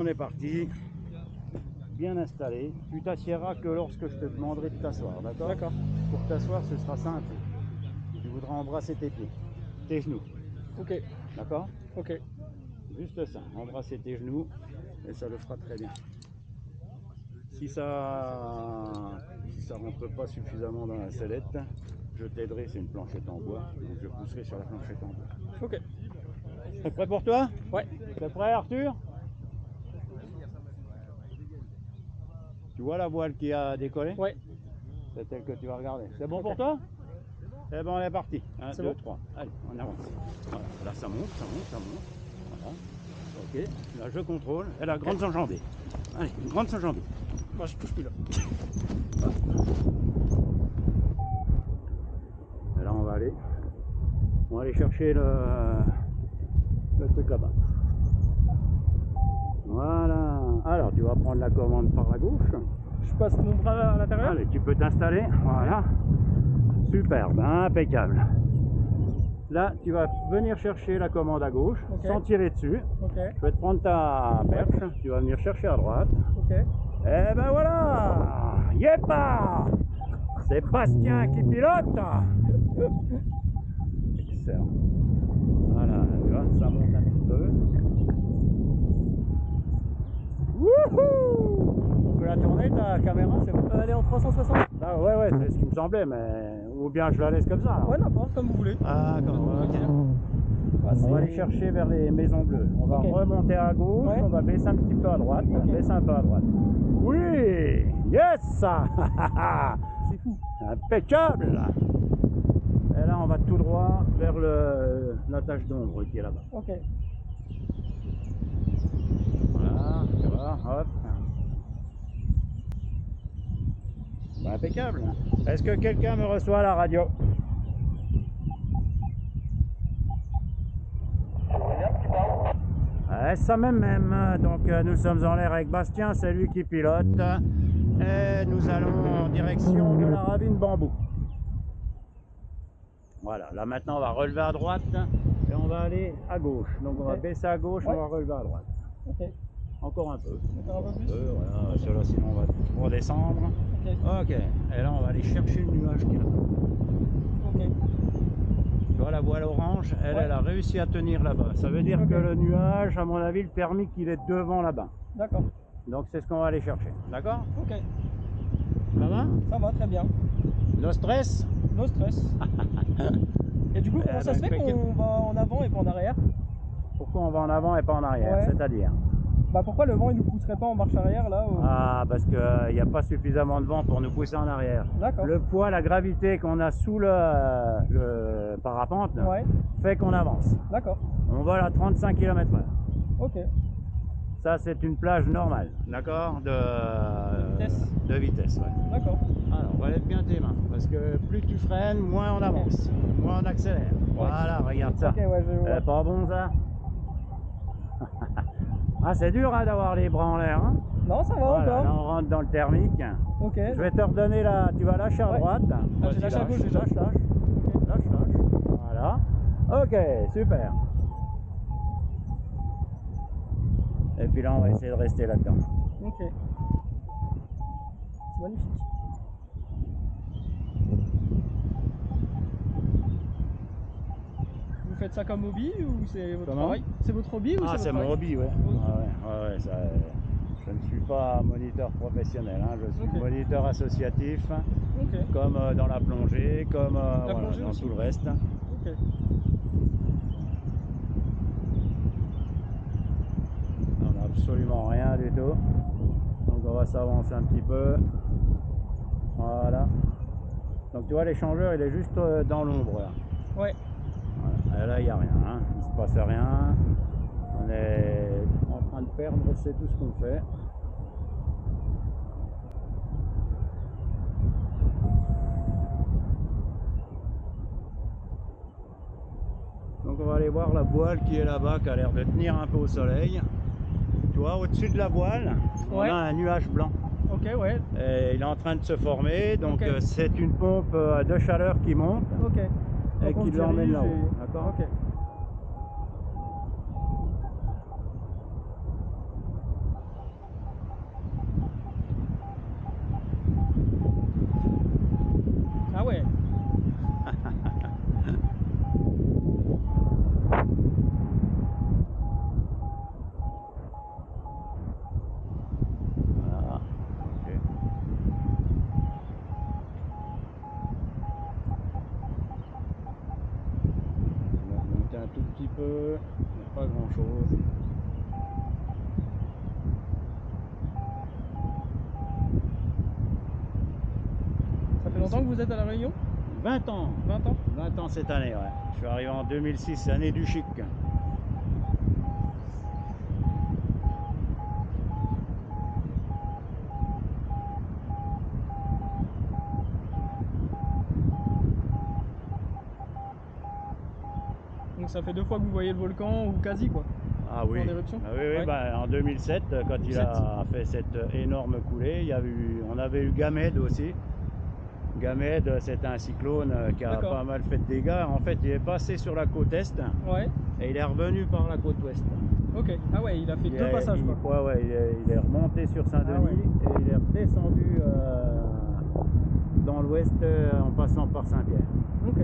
On est parti, bien installé. Tu t'assiéras que lorsque je te demanderai de t'asseoir, d'accord? D'accord. Pour t'asseoir, ce sera simple. Tu voudras embrasser tes pieds, tes genoux, Ok. d'accord? Ok. Juste ça, embrasser tes genoux et ça le fera très bien. Si ça rentre pas suffisamment dans la sellette, je t'aiderai, c'est une planchette en bois, donc je pousserai sur la planchette en bois. Ok. T'es prêt pour toi? Ouais. T'es prêt, Arthur? Tu vois la voile qui a décollé? Ouais. C'est elle que tu vas regarder. C'est bon Ok. pour toi? Eh ben on est parti. 1, C'est 2, bon 3. Allez, on avance. Voilà. Là ça monte, ça monte, ça monte. Voilà. Ok. Là je contrôle. Et la grande enjambée. Allez, une grande enjambée. Moi je touche plus là. Et là on va aller. On va aller chercher le truc là-bas. Voilà. Alors tu vas prendre la commande par la gauche. Je passe mon bras à l'intérieur. Allez, tu peux t'installer. Voilà. Superbe, impeccable. Là, tu vas venir chercher la commande à gauche, Ok. sans tirer dessus. Ok. Je vais te prendre ta perche, tu vas venir chercher à droite. Ok. Et ben voilà! Yepa! C'est Bastien qui pilote! Excellent. Voilà, tu vois, ça monte un petit peu. Wouhou! On peut la tourner ta caméra, c'est bon? Elle est en 360. Ah ouais, c'est ce qui me semblait, mais... Ou bien je la laisse comme ça alors. Ouais, n'importe, comme vous voulez. Ah d'accord, ok. Ah, On va aller chercher vers les maisons bleues. On va Ok. remonter à gauche, Ouais. on va baisser un petit peu à droite, Ok. baisser un peu à droite. Oui! Yes! C'est fou. Impeccable! Et là, on va tout droit vers la tache d'ombre qui est là-bas. Ok. Voilà, tu vois, hop. Bah, impeccable. Est-ce que quelqu'un me reçoit à la radio? Ouais, ça même. Donc nous sommes en l'air avec Bastien, c'est lui qui pilote. Et nous allons en direction de la ravine Bambou. Voilà, là maintenant on va relever à droite et on va aller à gauche. Donc on va baisser à gauche, Ouais. on va relever à droite. Ok. Encore un peu. Encore un peu plus. Voilà, cela sinon on va redescendre. Ok. Ok, et là on va aller chercher le nuage qui est là. Ok. Tu vois la voile orange, elle, Ouais. elle a réussi à tenir là-bas. Ça veut dire Ok. que le nuage, à mon avis, le permis qu'il est devant là-bas. D'accord. Donc c'est ce qu'on va aller chercher. D'accord? Ok. Ça va? Ça va très bien. No stress? No stress. Et du coup, comment ça se fait qu'on va en avant et pas en arrière? Pourquoi on va en avant et pas en arrière? Ouais. C'est-à-dire? Bah pourquoi le vent il nous pousserait pas en marche arrière là Ah, parce qu'il n'y a pas suffisamment de vent pour nous pousser en arrière. D'accord. Le poids, la gravité qu'on a sous le parapente Ouais. fait qu'on avance. D'accord. On vole à 35 km/h. Ok. Ça, c'est une plage normale, d'accord? De vitesse, ouais. D'accord. Alors, relève bien tes mains, parce que plus tu freines, moins on avance, moins on accélère. Voilà, regarde ça. Ok, ouais, je vois. Pas bon ça? Ah, c'est dur hein, d'avoir les bras en l'air. Hein? Non, ça va Voilà, encore. là on rentre dans le thermique. Ok. Je vais te redonner là, tu vas lâcher à droite. Ah, j'ai lâché à gauche déjà. Lâche. Ok. Lâche. Voilà. Ok, super. Et puis là, on va essayer de rester là-dedans. Ok. C'est magnifique. Vous faites ça comme hobby ou c'est votre travail? C'est votre hobby ou c'est votre c'est travail? mon hobby, ouais. Ok. Ouais, ça, je ne suis pas moniteur professionnel, hein. Je suis moniteur associatif, comme dans la plongée, comme plongée dans aussi. tout le reste. Ok. On n'a absolument rien du tout. Donc on va s'avancer un petit peu. Voilà. Donc tu vois l'échangeur il est juste dans l'ombre là. Ouais. Voilà. Et là il n'y a rien, hein. Il ne se passe rien. On est en train de perdre, c'est tout ce qu'on fait. Donc on va aller voir la voile qui est là-bas, qui a l'air de tenir un peu au soleil. Tu vois, au-dessus de la voile, on a un nuage blanc. Ok, ouais. Et il est en train de se former, donc c'est une pompe de chaleur qui monte et qui l'emmène là-haut. D'accord? Ok. chose. Ça fait longtemps que vous êtes à La Réunion? 20 ans. 20 ans? 20 ans cette année, ouais. Je suis arrivé en 2006, année du chic. Donc ça fait 2 fois que vous voyez le volcan, ou quasi quoi, Ah oui. en éruption? Ah oui, oui, Ouais. bah, en 2007, quand il a fait cette énorme coulée, on avait eu Gamède aussi. Gamède, c'était un cyclone qui a D'accord. pas mal fait de dégâts. En fait, il est passé sur la côte est Ouais, et il est revenu par la côte ouest. ok. Ah ouais, il a fait deux passages quoi. Ouais, il est remonté sur Saint-Denis Ah ouais. et il est redescendu dans l'ouest en passant par Saint-Pierre. Ok.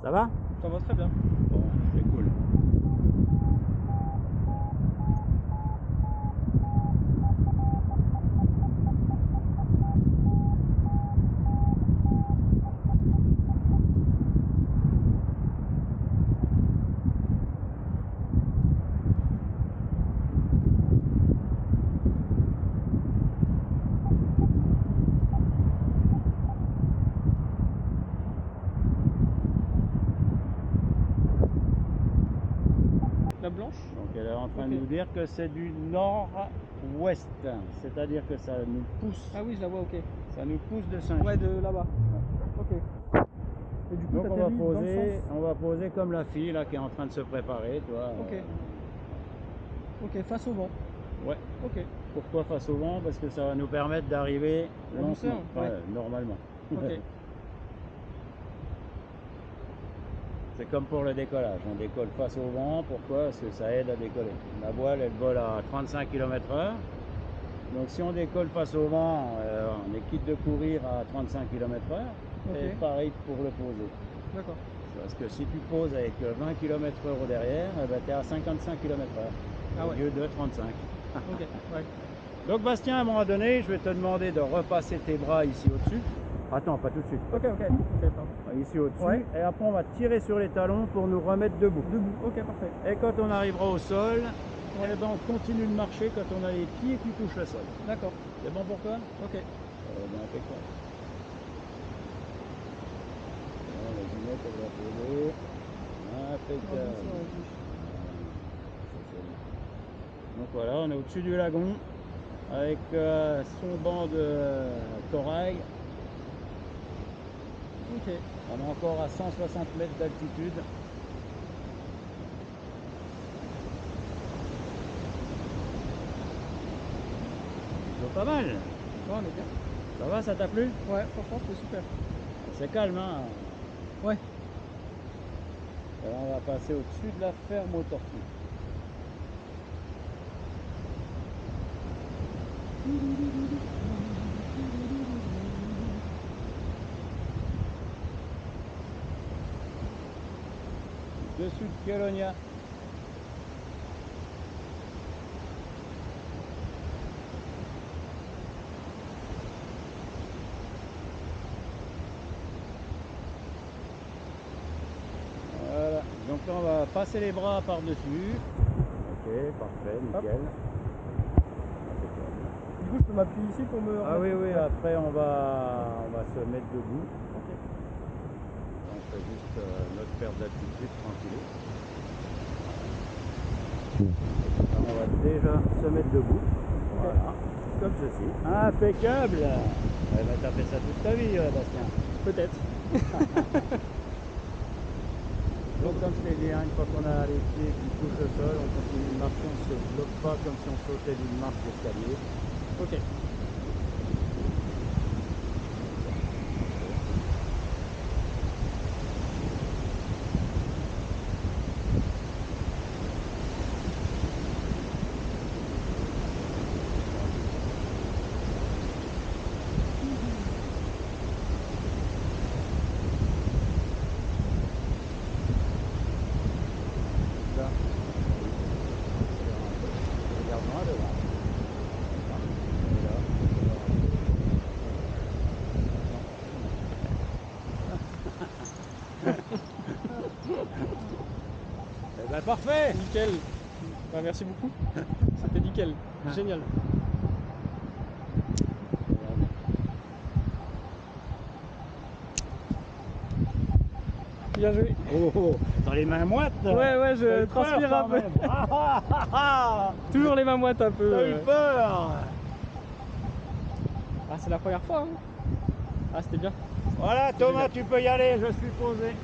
Ça va? Ça va très bien. Bon, c'est cool. La blanche? Donc elle est en train de Ok. nous dire que c'est du nord-ouest, c'est-à-dire que ça nous pousse, Ah oui, je la vois, ok. ça nous pousse de Saint-Gilles. Ouais, de là-bas. Ok. Et du coup, Donc t'atterris dans le sens. on va poser comme la fille là qui est en train de se préparer, tu vois. Ok. Ok, face au vent. Ouais. Ok. Pourquoi face au vent? Parce que ça va nous permettre d'arriver En douceur, lentement, ouais. normalement. Ok. C'est comme pour le décollage, on décolle face au vent, pourquoi? Parce que ça aide à décoller. La voile elle vole à 35 km/h, donc si on décolle face au vent, on est quitte de courir à 35 km/h, Ok. et pareil pour le poser. D'accord. Parce que si tu poses avec 20 km/h au derrière, tu es à 55 km/h Ah au ouais. lieu de 35. Ok. Ouais. Donc Bastien, à un moment donné, je vais te demander de repasser tes bras ici au-dessus. Attends, pas tout de suite. Ok, ok. Ok, pardon. Ici au-dessus. Ouais. Et après, on va tirer sur les talons pour nous remettre debout. Debout. Ok, parfait. Et quand on arrivera au sol, eh ben, on continue de marcher quand on a les pieds qui touchent le sol. D'accord. C'est bon pour toi? Ok. Ben, impeccable. Voilà, la ginette, elle va poser. Impeccable. Donc voilà, on est au-dessus du lagon avec son banc de corail. Ok. On est encore à 160 mètres d'altitude. C'est pas mal. Bon, on est bien. Ça va, ça t'a plu? Ouais, franchement, c'était super. C'est calme, hein? Ouais. Et là, on va passer au-dessus de la ferme aux tortues. Dessus de Kélonia. Voilà, donc là on va passer les bras par-dessus. Ok, parfait, nickel. Du coup, je peux m'appuyer ici pour me. Ah oui, oui, Ouais. après on va se mettre debout. Ok. On fait juste notre perte d'altitude tranquille. Là, on va déjà se mettre debout. Voilà, comme ceci. Impeccable! Ouais, bah, t'as fait ça toute ta vie, Bastien. Peut-être. Donc comme je t'ai dit, une fois qu'on a les pieds qui touchent le sol, on continue de marcher, on ne se bloque pas comme si on sautait d'une marche d'escalier. Ok. Ça. Regarde-moi devant. parfait. Nickel. Bah, merci beaucoup. C'était nickel. Génial. Bien joué. Oh, dans les mains moites. Ouais, je T'as eu transpire peur, un quand peu. même. Toujours les mains moites un peu. T'as eu peur. Ah, c'est la première fois. Hein. Ah, c'était bien. Voilà, Thomas, tu peux y aller, je suis posé.